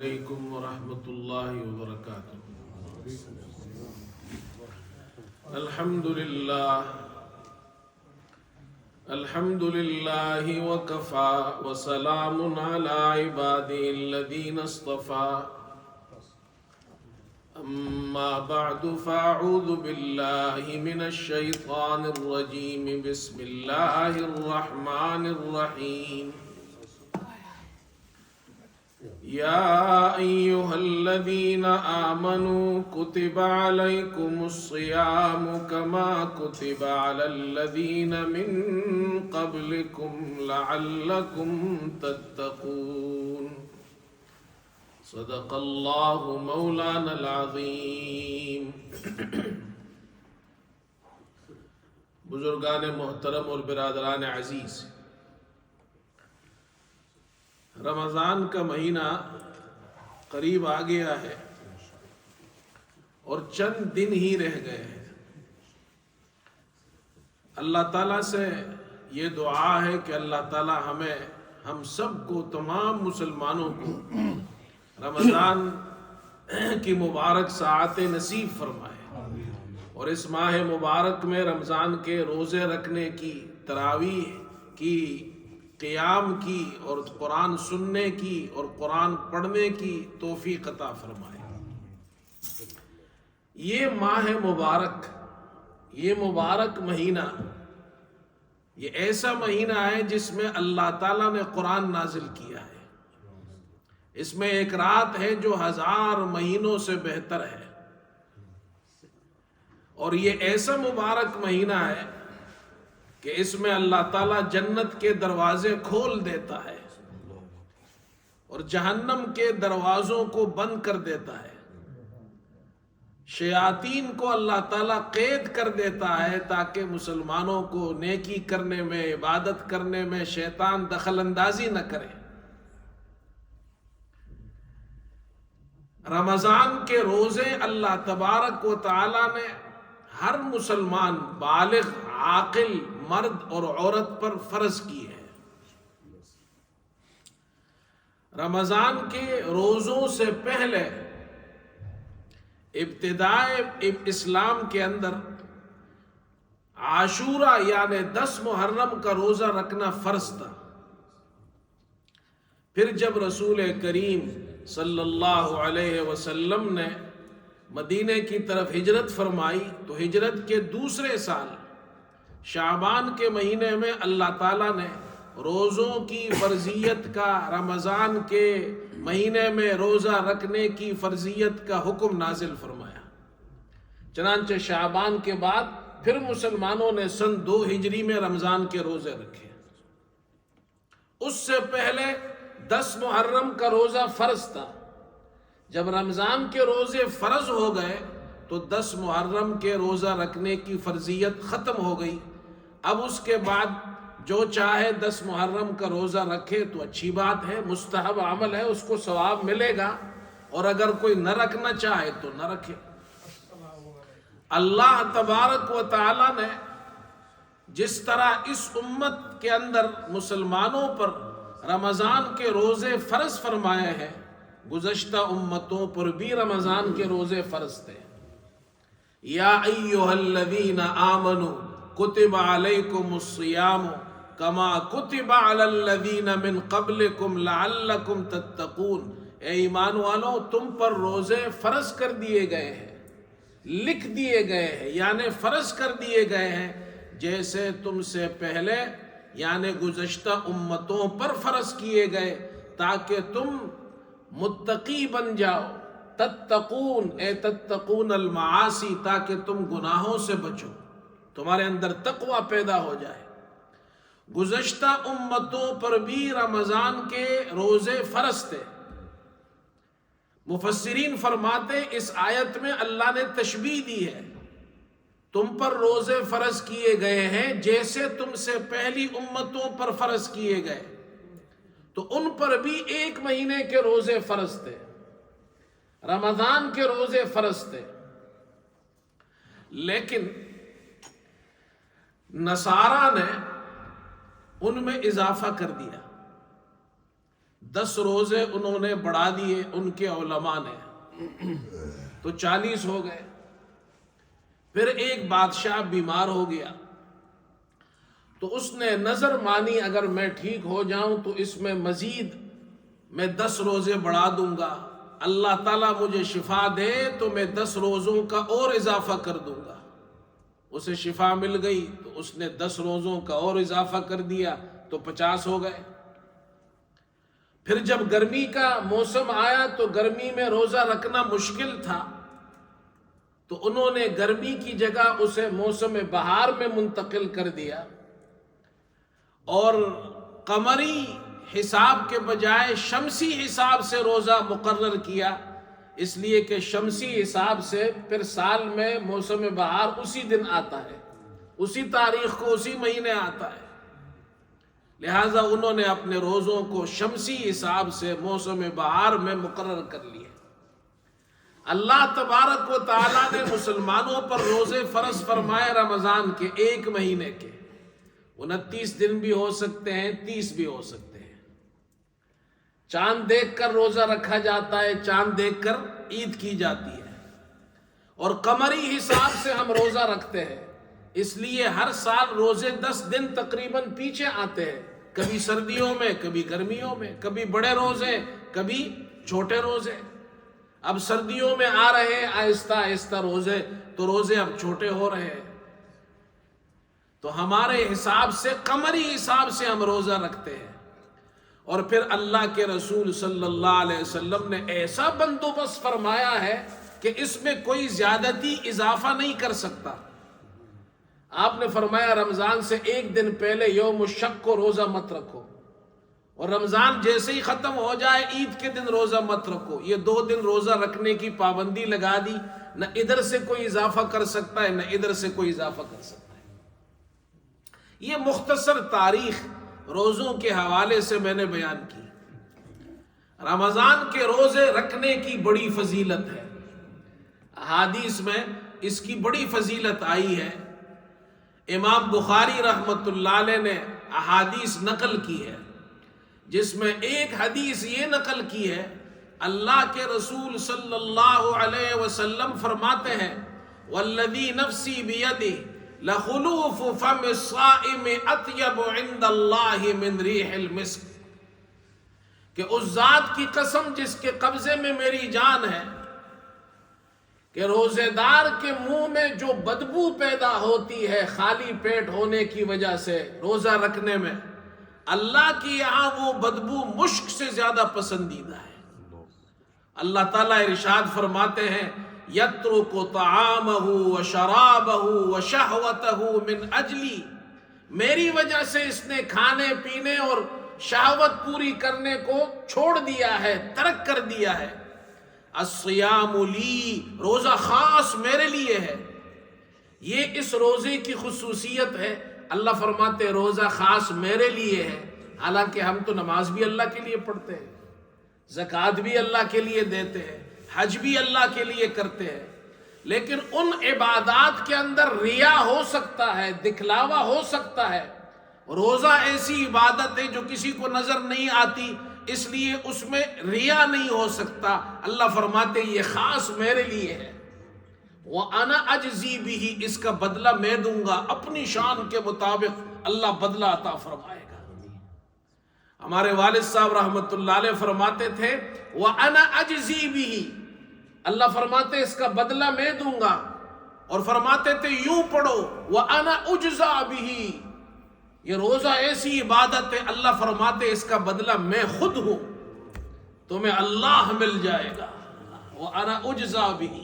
علیکم ورحمۃ اللہ وبرکاتہ۔ الحمد للہ وکفی وسلام علی عبادہ الذین اصطفی، اما بعد فاعوذ باللہ من الشیطان الرجیم، بسم اللہ الرحمن الرحیم۔ یا ایہا الذین آمنوا کتب علیکم الصیام کما کتب علی الذین من قبلکم لعلکم تتقون۔ صدق اللہ مولانا العظیم۔ بزرگان محترم اور برادران عزیز، رمضان کا مہینہ قریب آ گیا ہے اور چند دن ہی رہ گئے ہیں۔ اللہ تعالیٰ سے یہ دعا ہے کہ اللہ تعالیٰ ہم سب کو، تمام مسلمانوں کو رمضان کی مبارک ساعتیں نصیب فرمائے، اور اس ماہ مبارک میں رمضان کے روزے رکھنے کی، تراویح کی، قیام کی، اور قرآن سننے کی اور قرآن پڑھنے کی توفیق عطا فرمائے۔ یہ ماہ مبارک، یہ مبارک مہینہ، یہ ایسا مہینہ ہے جس میں اللہ تعالیٰ نے قرآن نازل کیا ہے۔ اس میں ایک رات ہے جو 1000 مہینوں سے بہتر ہے، اور یہ ایسا مبارک مہینہ ہے کہ اس میں اللہ تعالیٰ جنت کے دروازے کھول دیتا ہے اور جہنم کے دروازوں کو بند کر دیتا ہے۔ شیاطین کو اللہ تعالیٰ قید کر دیتا ہے تاکہ مسلمانوں کو نیکی کرنے میں، عبادت کرنے میں شیطان دخل اندازی نہ کرے۔ رمضان کے روزے اللہ تبارک و تعالیٰ نے ہر مسلمان بالغ عاقل مرد اور عورت پر فرض کی ہے۔ رمضان کے روزوں سے پہلے ابتدائے اسلام کے اندر عاشورہ یعنی 10 محرم کا روزہ رکھنا فرض تھا۔ پھر جب رسول کریم صلی اللہ علیہ وسلم نے مدینہ کی طرف ہجرت فرمائی تو ہجرت کے دوسرے سال شعبان کے مہینے میں اللہ تعالیٰ نے روزوں کی فرضیت کا، رمضان کے مہینے میں روزہ رکھنے کی فرضیت کا حکم نازل فرمایا۔ چنانچہ شعبان کے بعد پھر مسلمانوں نے سن 2 ہجری میں رمضان کے روزے رکھے۔ اس سے پہلے 10 محرم کا روزہ فرض تھا۔ جب رمضان کے روزے فرض ہو گئے تو 10 محرم کے روزہ رکھنے کی فرضیت ختم ہو گئی۔ اب اس کے بعد جو چاہے 10 محرم کا روزہ رکھے تو اچھی بات ہے، مستحب عمل ہے، اس کو ثواب ملے گا، اور اگر کوئی نہ رکھنا چاہے تو نہ رکھے۔ اللہ تبارک و تعالی نے جس طرح اس امت کے اندر مسلمانوں پر رمضان کے روزے فرض فرمائے ہیں، گزشتہ امتوں پر بھی رمضان کے روزے فرض تھے۔ یا ایھا الذین آمنوا کتب علیکم الصیام کما کتب علی الذین من قبلکم لعلکم تتقون۔ اے ایمان والو، تم پر روزے فرض کر دیے گئے ہیں، لکھ دیے گئے ہیں، یعنی فرض کر دیے گئے ہیں جیسے تم سے پہلے یعنی گزشتہ امتوں پر فرض کیے گئے، تاکہ تم متقی بن جاؤ۔ تتقون اے تتقون المعاصی، تاکہ تم گناہوں سے بچو، تمہارے اندر تقوی پیدا ہو جائے۔ گزشتہ امتوں پر بھی رمضان کے روزے فرض تھے۔ مفسرین فرماتے اس آیت میں اللہ نے تشبیہ دی ہے، تم پر روزے فرض کیے گئے ہیں جیسے تم سے پہلی امتوں پر فرض کیے گئے، تو ان پر بھی 1 مہینے کے روزے فرض تھے، رمضان کے روزے فرض تھے۔ لیکن نصارہ نے ان میں اضافہ کر دیا، 10 روزے انہوں نے بڑھا دیے ان کے علماء نے، تو 40 ہو گئے۔ پھر ایک بادشاہ بیمار ہو گیا تو اس نے نظر مانی اگر میں ٹھیک ہو جاؤں تو اس میں مزید میں 10 روزے بڑھا دوں گا، اللہ تعالیٰ مجھے شفا دے تو میں 10 روزوں کا اور اضافہ کر دوں گا۔ اسے شفا مل گئی تو اس نے 10 روزوں کا اور اضافہ کر دیا تو 50 ہو گئے۔ پھر جب گرمی کا موسم آیا تو گرمی میں روزہ رکھنا مشکل تھا، تو انہوں نے گرمی کی جگہ اسے موسم بہار میں منتقل کر دیا اور قمری حساب کے بجائے شمسی حساب سے روزہ مقرر کیا، اس لیے کہ شمسی حساب سے پھر سال میں موسم بہار اسی دن آتا ہے، اسی تاریخ کو اسی مہینے آتا ہے، لہٰذا انہوں نے اپنے روزوں کو شمسی حساب سے موسم بہار میں مقرر کر لیا۔ اللہ تبارک و تعالیٰ نے مسلمانوں پر روزے فرض فرمائے رمضان کے 1 مہینے کے، 29 دن بھی ہو سکتے ہیں، 30 بھی ہو سکتے ہیں۔ چاند دیکھ کر روزہ رکھا جاتا ہے، چاند دیکھ کر عید کی جاتی ہے، اور قمری حساب سے ہم روزہ رکھتے ہیں، اس لیے ہر سال روزے 10 دن تقریباً پیچھے آتے ہیں، کبھی سردیوں میں، کبھی گرمیوں میں، کبھی بڑے روزے، کبھی چھوٹے روزے۔ اب سردیوں میں آ رہے ہیں آہستہ آہستہ روزے، تو روزے اب چھوٹے ہو رہے ہیں، تو ہمارے حساب سے قمری حساب سے ہم روزہ رکھتے ہیں۔ اور پھر اللہ کے رسول صلی اللہ علیہ وسلم نے ایسا بندوبست فرمایا ہے کہ اس میں کوئی زیادتی اضافہ نہیں کر سکتا۔ آپ نے فرمایا رمضان سے 1 دن پہلے یوم الشک کو روزہ مت رکھو، اور رمضان جیسے ہی ختم ہو جائے عید کے دن روزہ مت رکھو۔ یہ 2 دن روزہ رکھنے کی پابندی لگا دی، نہ ادھر سے کوئی اضافہ کر سکتا ہے نہ ادھر سے کوئی اضافہ کر سکتا ہے۔ یہ مختصر تاریخ روزوں کے حوالے سے میں نے بیان کی۔ رمضان کے روزے رکھنے کی بڑی فضیلت ہے، احادیث میں اس کی بڑی فضیلت آئی ہے۔ امام بخاری رحمۃ اللہ علیہ نے احادیث نقل کی ہے، جس میں ایک حدیث یہ نقل کی ہے، اللہ کے رسول صلی اللہ علیہ وسلم فرماتے ہیں والذی نفسی بیدہ لخلوف فم الصائم اطیب عند اللہ من ریح المسک، کہ اس ذات کی قسم جس کے قبضے میں میری جان ہے کہ روزے دار کے منہ میں جو بدبو پیدا ہوتی ہے خالی پیٹ ہونے کی وجہ سے روزہ رکھنے میں، اللہ کی یہاں وہ بدبو مشک سے زیادہ پسندیدہ ہے۔ اللہ تعالیٰ ارشاد فرماتے ہیں یترک طعامہ وشرابہ وشہوتہ من اجلی، میری وجہ سے اس نے کھانے پینے اور شہوت پوری کرنے کو چھوڑ دیا ہے، ترک کر دیا ہے۔ الصیام لی، روزہ خاص میرے لیے ہے۔ یہ اس روزے کی خصوصیت ہے، اللہ فرماتے ہیں روزہ خاص میرے لیے ہے، حالانکہ ہم تو نماز بھی اللہ کے لیے پڑھتے ہیں، زکوٰۃ بھی اللہ کے لیے دیتے ہیں، حج بھی اللہ کے لیے کرتے ہیں، لیکن ان عبادات کے اندر ریا ہو سکتا ہے، دکھلاوا ہو سکتا ہے۔ روزہ ایسی عبادت ہے جو کسی کو نظر نہیں آتی، اس لیے اس میں ریا نہیں ہو سکتا۔ اللہ فرماتے یہ خاص میرے لیے ہے، وَأَنَا أَجْزِي بِهِ، اس کا بدلہ میں دوں گا، اپنی شان کے مطابق اللہ بدلہ عطا فرمائے گا۔ ہمارے والد صاحب رحمت اللہ علیہ فرماتے تھے وَأَنَا أَجْزِي بِهِ، اللہ فرماتے اس کا بدلہ میں دوں گا، اور فرماتے تھے یوں پڑھو وَأَنَا أُجْزَى بِهِ، یہ روزہ ایسی عبادت ہے اللہ فرماتے اس کا بدلہ میں خود ہوں، تمہیں اللہ مل جائے گا، وَأَنَا أُجْزَى بِهِ۔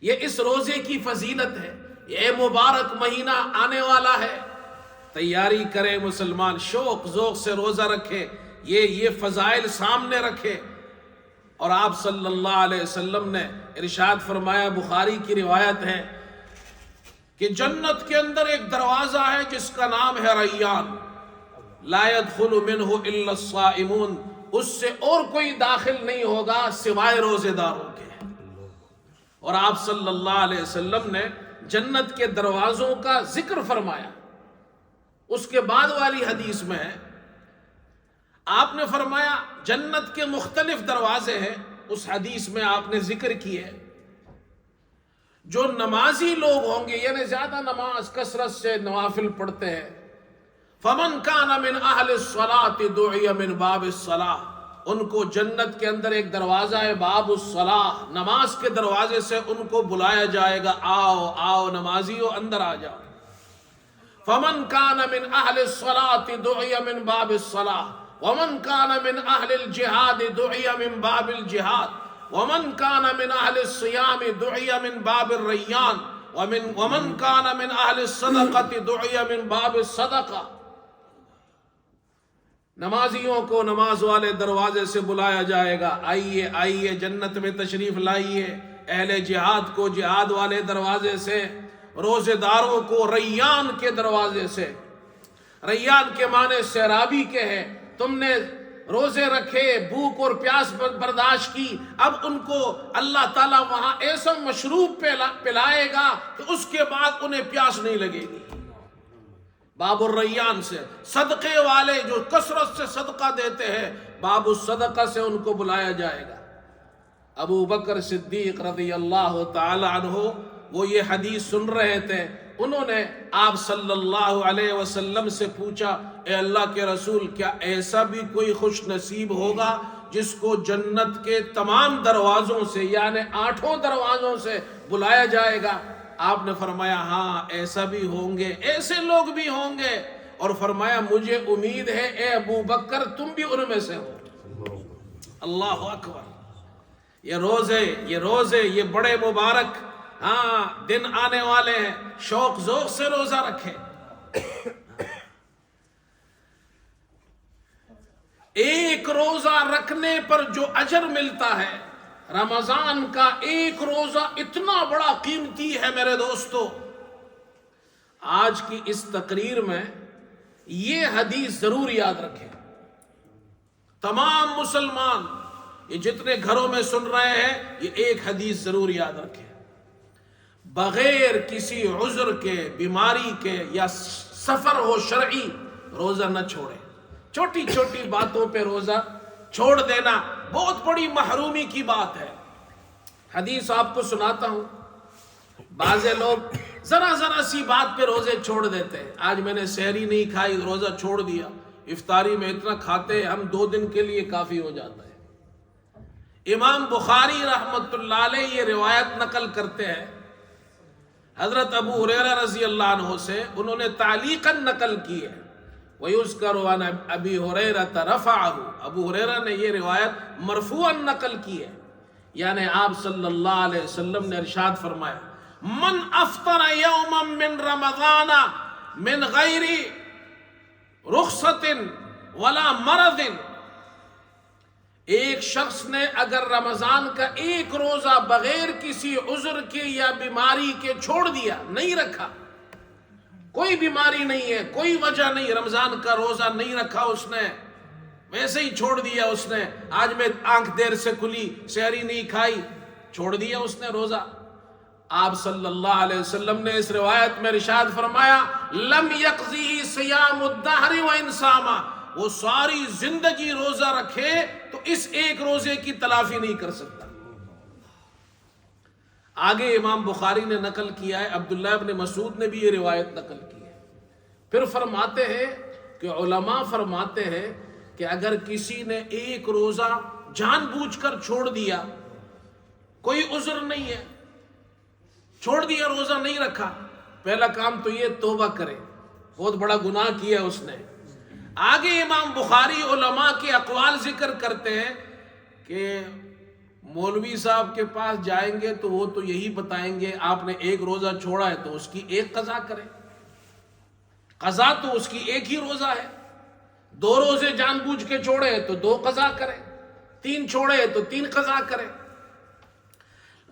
یہ اس روزے کی فضیلت ہے۔ یہ مبارک مہینہ آنے والا ہے، تیاری کرے مسلمان، شوق ذوق سے روزہ رکھے، یہ فضائل سامنے رکھے۔ اور آپ صلی اللہ علیہ وسلم نے ارشاد فرمایا، بخاری کی روایت ہے کہ جنت کے اندر ایک دروازہ ہے جس کا نام ہے ریان، لا يدخل منہ الا الصائمون، اس سے اور کوئی داخل نہیں ہوگا سوائے روزے داروں کے۔ اور آپ صلی اللہ علیہ وسلم نے جنت کے دروازوں کا ذکر فرمایا۔ اس کے بعد والی حدیث میں آپ نے فرمایا جنت کے مختلف دروازے ہیں، اس حدیث میں آپ نے ذکر کیے جو نمازی لوگ ہوں گے، یعنی زیادہ نماز کثرت سے نوافل پڑھتے ہیں، فمن کان من اہل الصلاۃ دعی من باب الصلاۃ، ان کو جنت کے اندر ایک دروازہ ہے باب الصلاۃ، نماز کے دروازے سے ان کو بلایا جائے گا، آؤ آؤ نمازیو اندر آ جاؤ۔ فمن کان من اہل الصلاۃ دعی من باب الصلاۃ ومن کان من اہل الجہاد دعی من باب الجہاد ومن کان من اہل الصیام دعی من باب الریان ومن کان من اہل الصدقۃ دعی من باب الصدقہ۔ نمازیوں کو نماز والے دروازے سے بلایا جائے گا، آئیے آئیے جنت میں تشریف لائیے۔ اہل جہاد کو جہاد والے دروازے سے، روزے داروں کو ریان کے دروازے سے۔ ریان کے معنی سیرابی کے ہیں، تم نے روزے رکھے، بھوک اور پیاس برداشت کی، اب ان کو اللہ تعالیٰ وہاں ایسا مشروب پلائے گا کہ اس کے بعد انہیں پیاس نہیں لگے گی۔ باب الریان سے صدقے والے جو کثرت سے صدقہ دیتے ہیں، باب الصدقہ سے ان کو بلایا جائے گا۔ ابو بکر صدیق رضی اللہ تعالی عنہ وہ یہ حدیث سن رہے تھے، انہوں نے آپ صلی اللہ علیہ وسلم سے پوچھا، اے اللہ کے رسول، کیا ایسا بھی کوئی خوش نصیب ہوگا جس کو جنت کے تمام دروازوں سے یعنی 8 دروازوں سے بلایا جائے گا؟ آپ نے فرمایا ہاں ایسا بھی ہوں گے، ایسے لوگ بھی ہوں گے، اور فرمایا مجھے امید ہے اے ابو بکر تم بھی ان میں سے ہو۔ اللہ اکبر۔ یہ روزے یہ بڑے مبارک دن آنے والے ہیں، شوق ذوق سے روزہ رکھیں۔ ایک روزہ رکھنے پر جو اجر ملتا ہے، رمضان کا ایک روزہ اتنا بڑا قیمتی ہے میرے دوستو۔ آج کی اس تقریر میں یہ حدیث ضرور یاد رکھیں، تمام مسلمان یہ جتنے گھروں میں سن رہے ہیں یہ ایک حدیث ضرور یاد رکھیں، بغیر کسی عذر کے، بیماری کے یا سفر ہو شرعی روزہ نہ چھوڑے۔ چھوٹی چھوٹی باتوں پہ روزہ چھوڑ دینا بہت بڑی محرومی کی بات ہے۔ حدیث آپ کو سناتا ہوں، بعض لوگ ذرا سی بات پہ روزے چھوڑ دیتے ہیں۔ آج میں نے سحری نہیں کھائی، روزہ چھوڑ دیا، افطاری میں اتنا کھاتے ہیں ہم 2 دن کے لیے کافی ہو جاتا ہے۔ امام بخاری رحمت اللہ علیہ یہ روایت نقل کرتے ہیں حضرت ابو ہریرہ رضی اللہ عنہ سے، انہوں نے تعلیقاً نقل کی ہے، وَيُذْكَرُ عَنْ أَبِي هُرَيْرَةَ رَفَعَهُ، ابو ہریرہ نے یہ روایت مرفوعاً نقل کی ہے، یعنی آپ صلی اللہ علیہ وسلم نے ارشاد فرمایا، من افطر یوما من رمضان من غیر رخصت ولا مرض، ایک شخص نے اگر رمضان کا ایک روزہ بغیر کسی عذر کے یا بیماری کے چھوڑ دیا، نہیں رکھا، کوئی بیماری نہیں ہے، کوئی وجہ نہیں، رمضان کا روزہ نہیں رکھا اس نے، ویسے ہی چھوڑ دیا اس نے، آج میں آنکھ دیر سے کھلی، سحری نہیں کھائی، چھوڑ دیا اس نے روزہ، آپ صلی اللہ علیہ وسلم نے اس روایت میں ارشاد فرمایا، لم یقضی صیام الدہر وان صام، وہ ساری زندگی روزہ رکھے تو اس ایک روزے کی تلافی نہیں کر سکتا۔ آگے امام بخاری نے نقل کیا ہے، عبداللہ ابن مسعود نے بھی یہ روایت نقل کی ہے، پھر فرماتے ہیں کہ علماء فرماتے ہیں کہ اگر کسی نے ایک روزہ جان بوجھ کر چھوڑ دیا، کوئی عذر نہیں ہے، چھوڑ دیا، روزہ نہیں رکھا، پہلا کام تو یہ توبہ کرے، بہت بڑا گناہ کیا اس نے۔ آگے امام بخاری علماء کے اقوال ذکر کرتے ہیں کہ مولوی صاحب کے پاس جائیں گے تو وہ تو یہی بتائیں گے آپ نے ایک روزہ چھوڑا ہے تو اس کی ایک قضا کرے، قضا تو اس کی ایک ہی روزہ ہے، 2 روزے جان بوجھ کے چھوڑے تو 2 قضا کرے، 3 چھوڑے تو 3 قضا کرے۔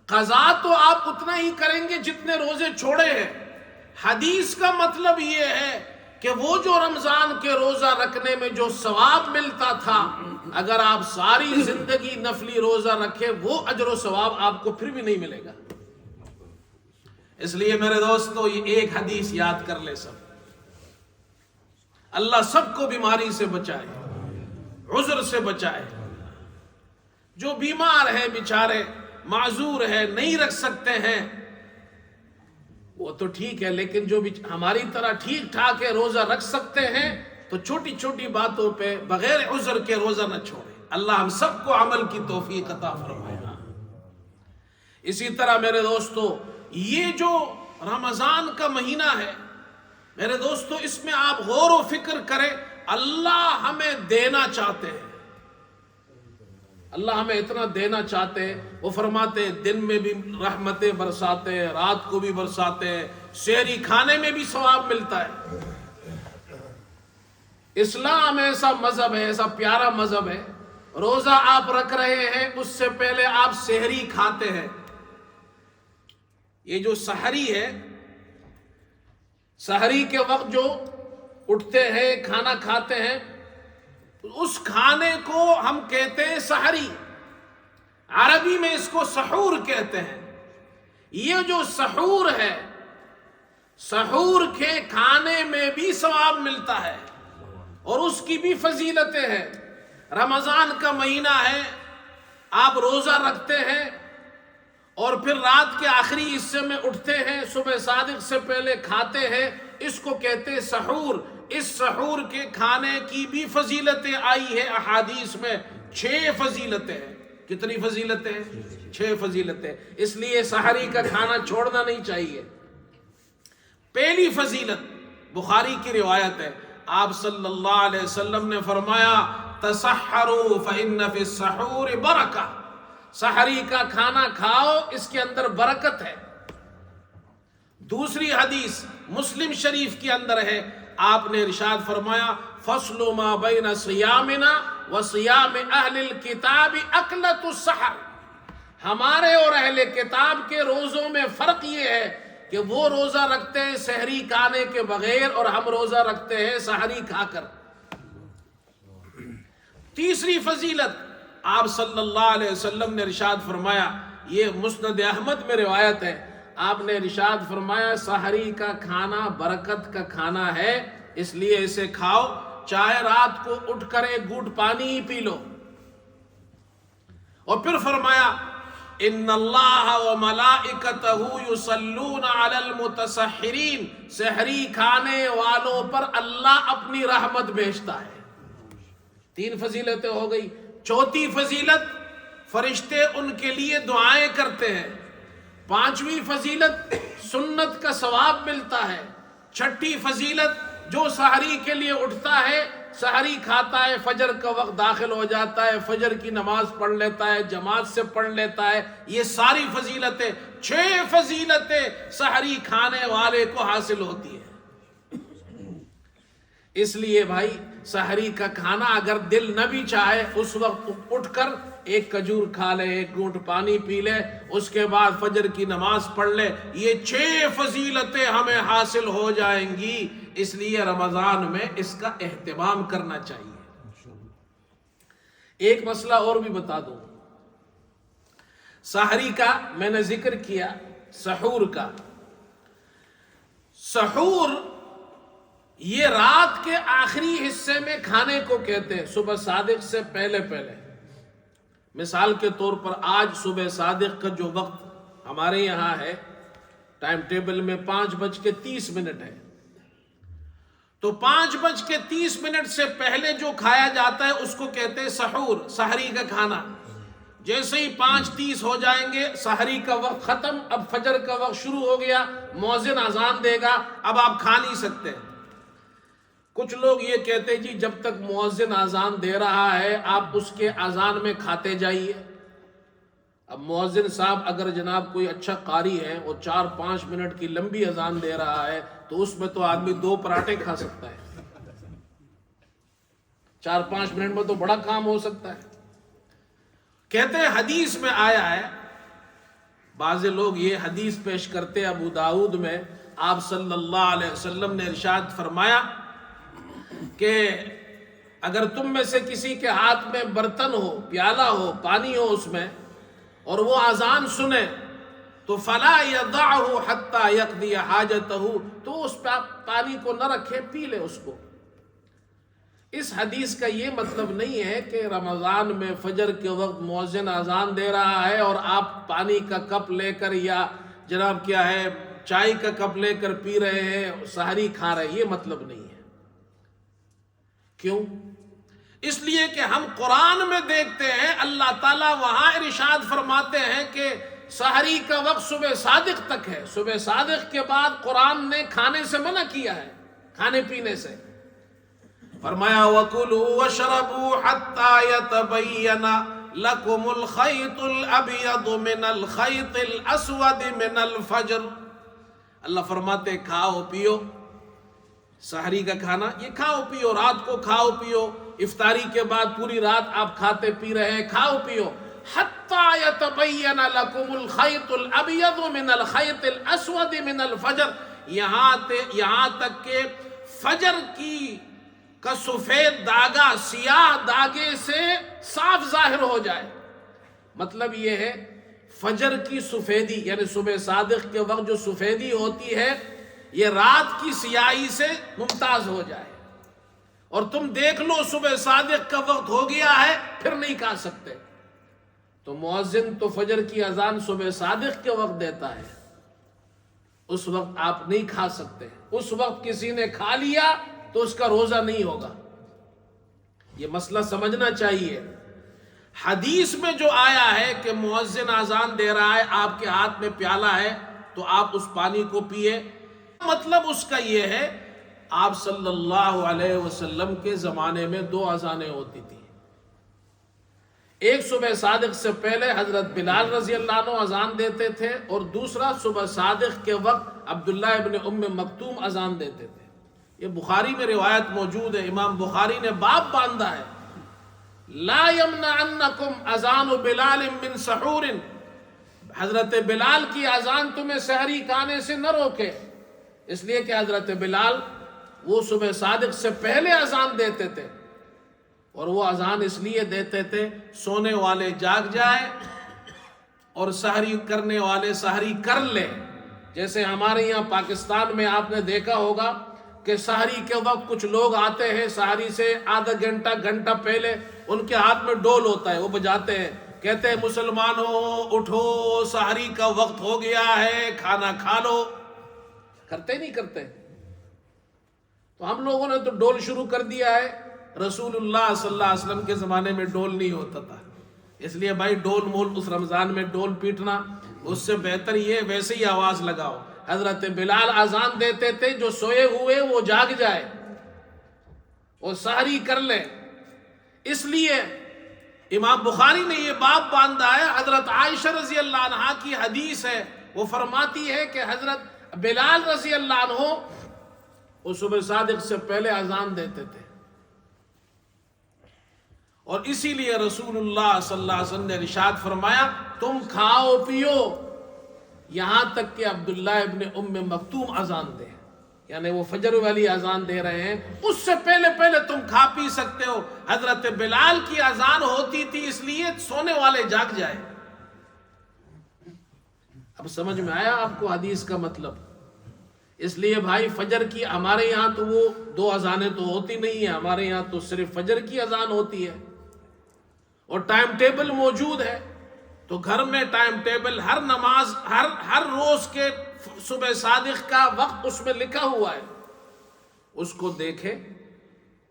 قضا تو آپ اتنا ہی کریں گے جتنے روزے چھوڑے ہیں۔ حدیث کا مطلب یہ ہے کہ وہ جو رمضان کے روزہ رکھنے میں جو ثواب ملتا تھا، اگر آپ ساری زندگی نفلی روزہ رکھے وہ اجر و ثواب آپ کو پھر بھی نہیں ملے گا۔ اس لیے میرے دوستو یہ ایک حدیث یاد کر لے سب، اللہ سب کو بیماری سے بچائے، عذر سے بچائے. جو بیمار ہے بیچارے، معذور ہے، نہیں رکھ سکتے ہیں، وہ تو ٹھیک ہے، لیکن جو ہماری طرح ٹھیک ٹھاک ہے روزہ رکھ سکتے ہیں تو چھوٹی چھوٹی باتوں پہ بغیر عذر کے روزہ نہ چھوڑیں. اللہ ہم سب کو عمل کی توفیق عطا فرمائے. اسی طرح میرے دوستو، یہ جو رمضان کا مہینہ ہے میرے دوستو، اس میں آپ غور و فکر کریں. اللہ ہمیں دینا چاہتے ہیں، اللہ ہمیں اتنا دینا چاہتے ہیں. وہ فرماتے ہیں دن میں بھی رحمتیں برساتے ہیں، رات کو بھی برساتے ہیں، سحری کھانے میں بھی ثواب ملتا ہے. اسلام ایسا مذہب ہے، ایسا پیارا مذہب ہے. روزہ آپ رکھ رہے ہیں، اس سے پہلے آپ سحری کھاتے ہیں. یہ جو سحری ہے، سحری کے وقت جو اٹھتے ہیں کھانا کھاتے ہیں، اس کھانے کو ہم کہتے ہیں سحری. عربی میں اس کو سحور کہتے ہیں. یہ جو سحور ہے، سحور کے کھانے میں بھی ثواب ملتا ہے اور اس کی بھی فضیلتیں ہیں. رمضان کا مہینہ ہے، آپ روزہ رکھتے ہیں اور پھر رات کے آخری حصے میں اٹھتے ہیں، صبح صادق سے پہلے کھاتے ہیں، اس کو کہتے ہیں سحور. اس سحور کے کھانے کی بھی فضیلتیں آئی ہے احادیث میں. 6 فضیلتیں ہیں. کتنی فضیلتیں ہیں؟ 6 فضیلتیں. اس لیے سحری کا کھانا چھوڑنا نہیں چاہیے. پہلی فضیلت بخاری کی روایت ہے، آپ صلی اللہ علیہ وسلم نے فرمایا تسحروا فإن فی السحور برکہ. سحری کا کھانا کھاؤ، اس کے اندر برکت ہے. دوسری حدیث مسلم شریف کے اندر ہے، آپ نے ارشاد فرمایا فصل ما بین صیامنا و صیام اہل الکتاب اکلۃ السحر. ہمارے اور اہل کتاب کے روزوں میں فرق یہ ہے کہ وہ روزہ رکھتے ہیں سحری کھانے کے بغیر اور ہم روزہ رکھتے ہیں سحری کھا کر. تیسری فضیلت آپ صلی اللہ علیہ وسلم نے ارشاد فرمایا، یہ مسند احمد میں روایت ہے، آپ نے ارشاد فرمایا سحری کا کھانا برکت کا کھانا ہے، اس لیے اسے کھاؤ، چاہے رات کو اٹھ کر ایک گھونٹ پانی ہی پی لو. اور پھر فرمایا ان اللہ و ملائکتہ یصلون علی المتسحرین. سحری کھانے والوں پر اللہ اپنی رحمت بھیجتا ہے. 3 فضیلتیں ہو گئی. چوتھی فضیلت فرشتے ان کے لیے دعائیں کرتے ہیں. 5ویں فضیلت سنت کا ثواب ملتا ہے. 6ٹھی فضیلت جو سحری کے لیے اٹھتا ہے، سحری کھاتا ہے، فجر کا وقت داخل ہو جاتا ہے، فجر کی نماز پڑھ لیتا ہے، جماعت سے پڑھ لیتا ہے. یہ ساری فضیلتیں 6 فضیلتیں سحری کھانے والے کو حاصل ہوتی ہیں. اس لیے بھائی سحری کا کھانا اگر دل نہ بھی چاہے، اس وقت اٹھ کر ایک کھجور کھا لے، ایک گھونٹ پانی پی لے، اس کے بعد فجر کی نماز پڑھ لے. یہ 6 فضیلتیں ہمیں حاصل ہو جائیں گی. اس لیے رمضان میں اس کا اہتمام کرنا چاہیے. ایک مسئلہ اور بھی بتا دوں. سحری کا میں نے ذکر کیا، سحور کا. سحور یہ رات کے آخری حصے میں کھانے کو کہتے ہیں، صبح صادق سے پہلے پہلے. مثال کے طور پر آج صبح صادق کا جو وقت ہمارے یہاں ہے ٹائم ٹیبل میں 5:30 ہے، تو 5:30 سے پہلے جو کھایا جاتا ہے اس کو کہتے ہیں سحور، سحری کا کھانا. جیسے ہی 5:30 ہو جائیں گے سحری کا وقت ختم، اب فجر کا وقت شروع ہو گیا، مؤذن اذان دے گا، اب آپ کھا نہیں سکتے. کچھ لوگ یہ کہتے ہیں جی جب تک مؤذن اذان دے رہا ہے آپ اس کے اذان میں کھاتے جائیے. اب مؤذن صاحب اگر جناب کوئی اچھا قاری ہے، وہ 4-5 منٹ کی لمبی اذان دے رہا ہے تو اس میں تو آدمی 2 پراٹھے کھا سکتا ہے. 4-5 منٹ میں تو بڑا کام ہو سکتا ہے. کہتے ہیں حدیث میں آیا ہے، بعض لوگ یہ حدیث پیش کرتے، ابو داؤد میں آپ صلی اللہ علیہ وسلم نے ارشاد فرمایا کہ اگر تم میں سے کسی کے ہاتھ میں برتن ہو، پیالہ ہو، پانی ہو اس میں، اور وہ اذان سنے تو فلا یضعہ حتی یقضی حاجتہ، تو اس پانی کو نہ رکھے، پی لے اس کو. اس حدیث کا یہ مطلب نہیں ہے کہ رمضان میں فجر کے وقت مؤذن اذان دے رہا ہے اور آپ پانی کا کپ لے کر یا جناب کیا ہے چائے کا کپ لے کر پی رہے ہیں، سحری کھا رہے ہیں، یہ مطلب نہیں ہے۔ کیوں؟ اس لیے کہ ہم قرآن میں دیکھتے ہیں اللہ تعالیٰ وہاں ارشاد فرماتے ہیں کہ سحری کا وقت صبح صادق تک ہے، صبح صادق کے بعد قرآن نے کھانے سے منع کیا ہے، کھانے پینے سے۔ فرمایا وَكُلُوا وَاشْرَبُوا حَتَّى يَتَبَيَّنَ لَكُمُ الْخَيْطُ الْأَبْيَضُ مِنَ الْخَيْطِ الْأَسْوَدِ مِنَ الْفَجْرِ۔ اللہ فرماتے کھاؤ پیو، سحری کا کھانا یہ کھاؤ پیو، رات کو کھاؤ پیو، افطاری کے بعد پوری رات آپ کھاتے پی رہے ہیں، کھاؤ پیو۔ حَتَّى يَتَبَيَّنَ لَكُمُ الْخَيْطُ الْأَبْيَضُ مِنَ الْخَيْطِ الْأَسْوَدِ مِنَ الْفَجْرِ، یہاں تک کہ فجر کا سفید داغا سیاہ داغے سے صاف ظاہر ہو جائے۔ مطلب یہ ہے فجر کی سفیدی یعنی صبح صادق کے وقت جو سفیدی ہوتی ہے یہ رات کی سیاہی سے ممتاز ہو جائے، اور تم دیکھ لو صبح صادق کا وقت ہو گیا ہے پھر نہیں کھا سکتے۔ تو مؤذن تو فجر کی اذان صبح صادق کے وقت دیتا ہے، اس وقت آپ نہیں کھا سکتے۔ اس وقت کسی نے کھا لیا تو اس کا روزہ نہیں ہوگا، یہ مسئلہ سمجھنا چاہیے۔ حدیث میں جو آیا ہے کہ مؤذن اذان دے رہا ہے، آپ کے ہاتھ میں پیالہ ہے تو آپ اس پانی کو پیئے، مطلب اس کا یہ ہے آپ صلی اللہ علیہ وسلم کے زمانے میں 2 اذانیں ہوتی تھی، ایک صبح صادق سے پہلے حضرت بلال رضی اللہ عنہ اذان دیتے تھے، اور دوسرا صبح صادق کے وقت عبداللہ ابن ام مکتوم اذان دیتے تھے۔ یہ بخاری میں روایت موجود ہے، امام بخاری نے باب باندھا ہے لا یمنعنکم اذان بلال من سحور، حضرت بلال کی اذان تمہیں سحری کھانے سے نہ روکے، اس لیے کہ حضرت بلال وہ صبح صادق سے پہلے اذان دیتے تھے، اور وہ اذان اس لیے دیتے تھے سونے والے جاگ جائیں اور سحری کرنے والے سحری کر لیں۔ جیسے ہمارے یہاں پاکستان میں آپ نے دیکھا ہوگا کہ سحری کے وقت کچھ لوگ آتے ہیں سحری سے آدھا گھنٹہ پہلے، ان کے ہاتھ میں ڈول ہوتا ہے، وہ بجاتے ہیں، کہتے ہیں مسلمانوں اٹھو سحری کا وقت ہو گیا ہے، کھانا کھا لو۔ کرتے نہیں کرتے؟ تو ہم لوگوں نے تو ڈول شروع کر دیا ہے۔ رسول اللہ صلی اللہ علیہ وسلم کے زمانے میں ڈول نہیں ہوتا تھا، اس لیے بھائی ڈول مول اس رمضان میں ڈول پیٹنا، اس سے بہتر یہ ویسے ہی آواز لگاؤ۔ حضرت بلال اذان دیتے تھے جو سوئے ہوئے وہ جاگ جائے، وہ سحری کر لے۔ اس لیے امام بخاری نے یہ باب باندھا ہے۔ حضرت عائشہ رضی اللہ عنہا کی حدیث ہے، وہ فرماتی ہے کہ حضرت بلال رضی اللہ عنہ وہ صبح صادق سے پہلے اذان دیتے تھے، اور اسی لیے رسول اللہ صلی اللہ علیہ وسلم نے ارشاد فرمایا تم کھاؤ پیو یہاں تک کہ عبداللہ ابن ام مکتوم اذان دے، یعنی وہ فجر والی اذان دے رہے ہیں، اس سے پہلے تم کھا پی سکتے ہو۔ حضرت بلال کی اذان ہوتی تھی اس لیے سونے والے جاگ جائے۔ اب سمجھ میں آیا آپ کو حدیث کا مطلب؟ اس لیے بھائی فجر کی ہمارے یہاں تو وہ 2 اذانیں تو ہوتی نہیں ہیں، ہمارے یہاں تو صرف فجر کی اذان ہوتی ہے، اور ٹائم ٹیبل موجود ہے، تو گھر میں ٹائم ٹیبل ہر نماز ہر روز کے صبح صادق کا وقت اس میں لکھا ہوا ہے، اس کو دیکھیں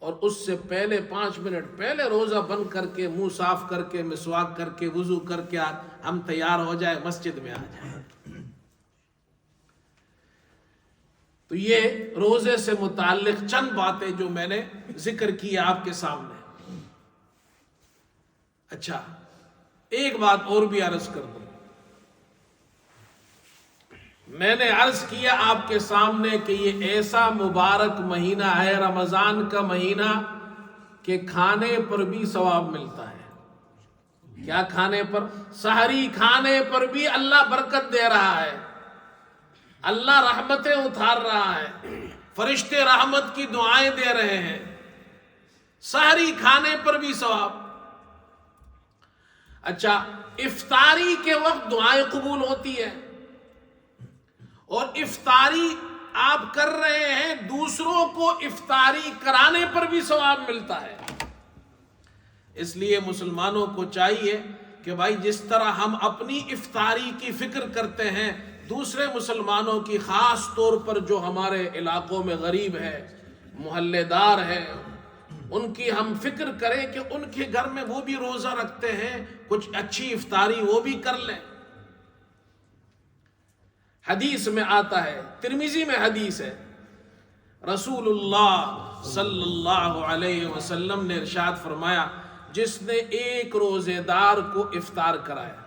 اور اس سے پہلے 5 منٹ پہلے روزہ بند کر کے منہ صاف کر کے مسواک کر کے وضو کر کے ہم تیار ہو جائے مسجد میں آ جائیں۔ تو یہ روزے سے متعلق چند باتیں جو میں نے ذکر کی آپ کے سامنے۔ اچھا ایک بات اور بھی عرض کر دوں، میں نے عرض کیا آپ کے سامنے کہ یہ ایسا مبارک مہینہ ہے رمضان کا مہینہ کہ کھانے پر بھی ثواب ملتا ہے۔ کیا کھانے پر؟ سحری کھانے پر بھی اللہ برکت دے رہا ہے، اللہ رحمتیں اتار رہا ہے، فرشتے رحمت کی دعائیں دے رہے ہیں، سحری کھانے پر بھی ثواب۔ اچھا افطاری کے وقت دعائیں قبول ہوتی ہے، اور افطاری آپ کر رہے ہیں، دوسروں کو افطاری کرانے پر بھی ثواب ملتا ہے۔ اس لیے مسلمانوں کو چاہیے کہ بھائی جس طرح ہم اپنی افطاری کی فکر کرتے ہیں، دوسرے مسلمانوں کی، خاص طور پر جو ہمارے علاقوں میں غریب ہے، محلے دار ہے، ان کی ہم فکر کریں کہ ان کے گھر میں وہ بھی روزہ رکھتے ہیں، کچھ اچھی افطاری وہ بھی کر لیں۔ حدیث میں آتا ہے، ترمذی میں حدیث ہے، رسول اللہ صلی اللہ علیہ وسلم نے ارشاد فرمایا، جس نے ایک روزے دار کو افطار کرایا،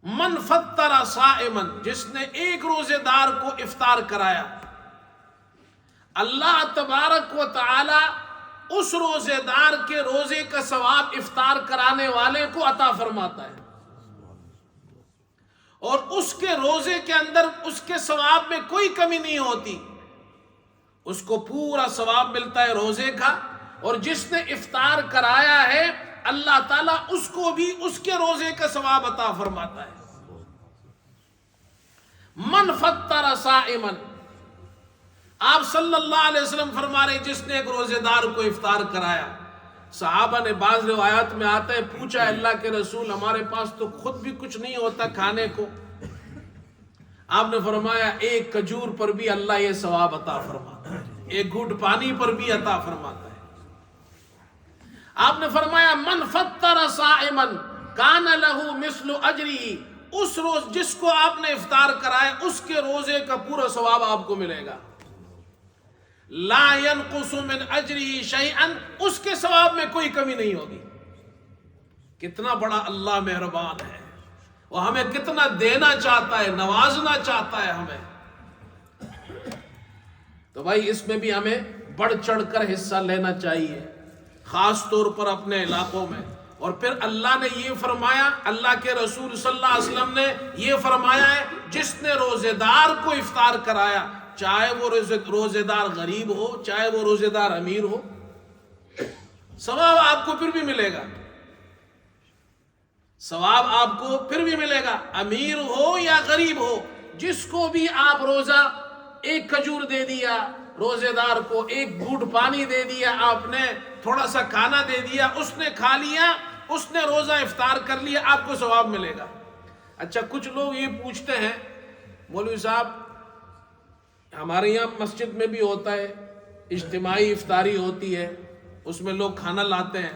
من فطر صائما، جس نے ایک روزے دار کو افطار کرایا، اللہ تبارک و تعالی اس روزے دار کے روزے کا ثواب افطار کرانے والے کو عطا فرماتا ہے، اور اس کے روزے کے اندر اس کے ثواب میں کوئی کمی نہیں ہوتی، اس کو پورا ثواب ملتا ہے روزے کا، اور جس نے افطار کرایا ہے اللہ تعالیٰ اس کو بھی اس کے روزے کا ثواب عطا فرماتا ہے۔ من فطر صائما، آپ صلی اللہ علیہ وسلم فرما رہے جس نے ایک روزے دار کو افطار کرایا۔ صحابہ نے بعض روایات میں آتا ہے، پوچھا اللہ کے رسول ہمارے پاس تو خود بھی کچھ نہیں ہوتا کھانے کو، آپ نے فرمایا ایک کھجور پر بھی اللہ یہ ثواب عطا فرماتا ہے، ایک گھونٹ پانی پر بھی عطا فرماتا ہے۔ آپ نے فرمایا من فطر صائما کان لہ مثل اجرہ، اس روز جس کو آپ نے افطار کرایا اس کے روزے کا پورا ثواب آپ کو ملے گا، لا ينقص من اجرہ شیئا، اس کے ثواب میں کوئی کمی نہیں ہوگی۔ کتنا بڑا اللہ مہربان ہے، وہ ہمیں کتنا دینا چاہتا ہے، نوازنا چاہتا ہے ہمیں۔ تو بھائی اس میں بھی ہمیں بڑھ چڑھ کر حصہ لینا چاہیے، خاص طور پر اپنے علاقوں میں۔ اور پھر اللہ نے یہ فرمایا، اللہ کے رسول صلی اللہ علیہ وسلم نے یہ فرمایا ہے، جس نے روزے دار کو افطار کرایا، چاہے وہ روزے دار غریب ہو، چاہے وہ روزے دار امیر ہو، ثواب آپ کو پھر بھی ملے گا، ثواب آپ کو پھر بھی ملے گا، امیر ہو یا غریب ہو، جس کو بھی آپ روزہ ایک کھجور دے دیا، روزے دار کو ایک گھونٹ پانی دے دیا، آپ نے تھوڑا سا کھانا دے دیا، اس نے کھا لیا، اس نے روزہ افطار کر لیا، آپ کو ثواب ملے گا۔ اچھا کچھ لوگ یہ پوچھتے ہیں، مولوی صاحب ہمارے یہاں مسجد میں بھی ہوتا ہے، اجتماعی افطاری ہوتی ہے، اس میں لوگ کھانا لاتے ہیں،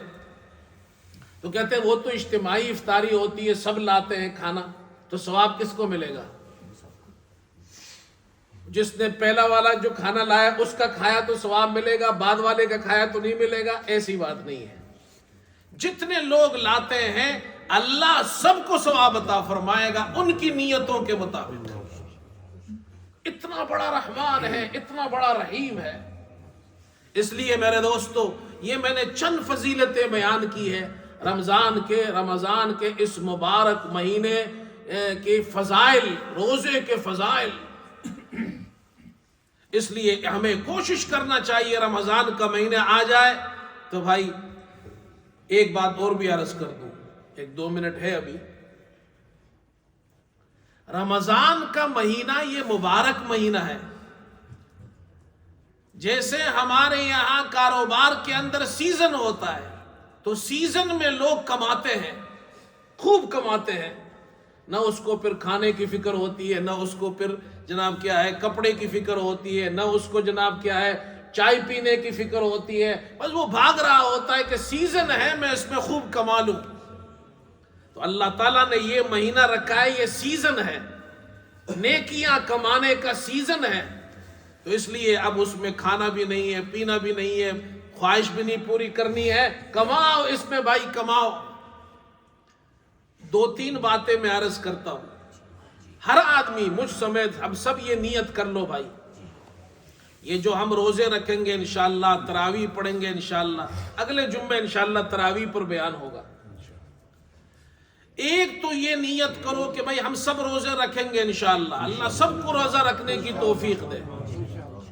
تو کہتے ہیں وہ تو اجتماعی افطاری ہوتی ہے، سب لاتے ہیں کھانا، تو ثواب کس کو ملے گا؟ جس نے پہلا والا جو کھانا لایا اس کا کھایا تو ثواب ملے گا، بعد والے کا کھایا تو نہیں ملے گا، ایسی بات نہیں ہے۔ جتنے لوگ لاتے ہیں اللہ سب کو ثواب عطا فرمائے گا ان کی نیتوں کے مطابق۔ اتنا بڑا رحمان ہے، اتنا بڑا رحیم ہے۔ اس لیے میرے دوستو، یہ میں نے چند فضیلتیں بیان کی ہے رمضان کے اس مبارک مہینے کے فضائل، روزے کے فضائل۔ اس لیے ہمیں کوشش کرنا چاہیے رمضان کا مہینہ آ جائے تو بھائی ایک بات اور بھی عرض کر دوں، 1-2 منٹ ہے ابھی۔ رمضان کا مہینہ یہ مبارک مہینہ ہے، جیسے ہمارے یہاں کاروبار کے اندر سیزن ہوتا ہے، تو سیزن میں لوگ کماتے ہیں، خوب کماتے ہیں، نہ اس کو پھر کھانے کی فکر ہوتی ہے، نہ اس کو پھر جناب کیا ہے کپڑے کی فکر ہوتی ہے، نہ اس کو جناب کیا ہے چائے پینے کی فکر ہوتی ہے، بس وہ بھاگ رہا ہوتا ہے کہ سیزن ہے میں اس میں خوب کما لوں۔ تو اللہ تعالیٰ نے یہ مہینہ رکھا ہے، یہ سیزن ہے، نیکیاں کمانے کا سیزن ہے، تو اس لیے اب اس میں کھانا بھی نہیں ہے، پینا بھی نہیں ہے، خواہش بھی نہیں پوری کرنی ہے، کماؤ اس میں بھائی، کماؤ۔ 2-3 باتیں میں عرض کرتا ہوں، ہر آدمی مجھ سمیت ہم سب یہ نیت کر لو بھائی، یہ جو ہم روزے رکھیں گے انشاءاللہ، تراویح پڑھیں گے انشاءاللہ، اگلے جمعے انشاءاللہ تراویح پر بیان ہوگا۔ ایک تو یہ نیت کرو کہ بھائی ہم سب روزے رکھیں گے انشاءاللہ، اللہ سب کو روزہ رکھنے کی توفیق دے،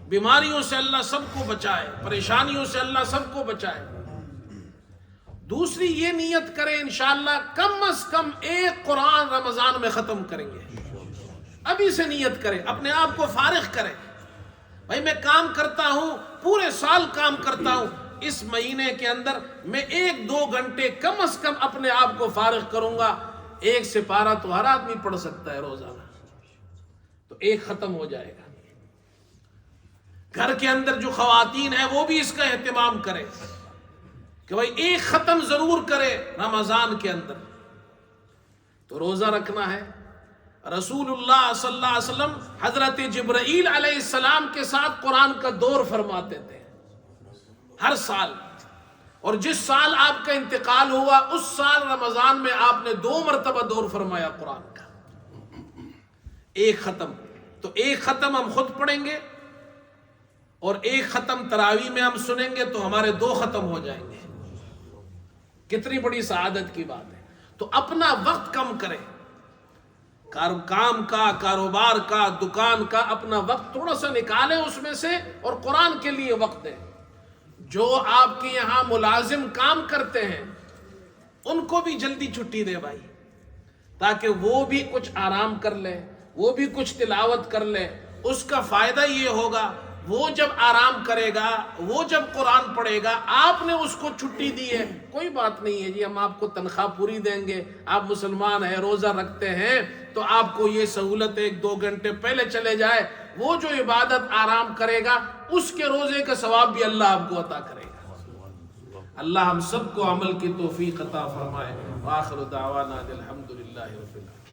بیماریوں سے اللہ سب کو بچائے، پریشانیوں سے اللہ سب کو بچائے۔ دوسری یہ نیت کریں انشاءاللہ کم از کم ایک قرآن رمضان میں ختم کریں گے، ابھی سے نیت کرے، اپنے آپ کو فارغ کرے. بھائی میں کام کرتا ہوں، پورے سال کام کرتا ہوں، اس مہینے کے اندر میں 1-2 گھنٹے کم از کم اپنے آپ کو فارغ کروں گا. 1 سپارہ تو ہر آدمی پڑھ سکتا ہے روزانہ، تو 1 ختم ہو جائے گا. گھر کے اندر جو خواتین ہیں وہ بھی اس کا اہتمام کرے کہ بھائی 1 ختم ضرور کرے رمضان کے اندر. تو روزہ رکھنا ہے. رسول اللہ صلی اللہ علیہ وسلم حضرت جبرائیل علیہ السلام کے ساتھ قرآن کا دور فرماتے تھے ہر سال، اور جس سال آپ کا انتقال ہوا اس سال رمضان میں آپ نے 2 مرتبہ دور فرمایا قرآن کا. 1 ختم، تو 1 ختم ہم خود پڑھیں گے اور 1 ختم تراویح میں ہم سنیں گے تو ہمارے 2 ختم ہو جائیں گے. کتنی بڑی سعادت کی بات ہے. تو اپنا وقت کم کریں، کام کا، کاروبار کا، دکان کا، اپنا وقت تھوڑا سا نکالیں اس میں سے اور قرآن کے لیے وقت دیں. جو آپ کے یہاں ملازم کام کرتے ہیں ان کو بھی جلدی چھٹی دے بھائی، تاکہ وہ بھی کچھ آرام کر لیں، وہ بھی کچھ تلاوت کر لیں. اس کا فائدہ یہ ہوگا وہ جب آرام کرے گا، وہ جب قرآن پڑھے گا، آپ نے اس کو چھٹی دی ہے، کوئی بات نہیں ہے جی ہم آپ کو تنخواہ پوری دیں گے، آپ مسلمان ہیں، روزہ رکھتے ہیں، تو آپ کو یہ سہولت 1-2 گھنٹے پہلے چلے جائے. وہ جو عبادت آرام کرے گا اس کے روزے کا ثواب بھی اللہ آپ کو عطا کرے گا. اللہ ہم سب کو عمل کی توفیق عطا فرمائے. وآخر دعوانا الحمدللہ رب العالمین.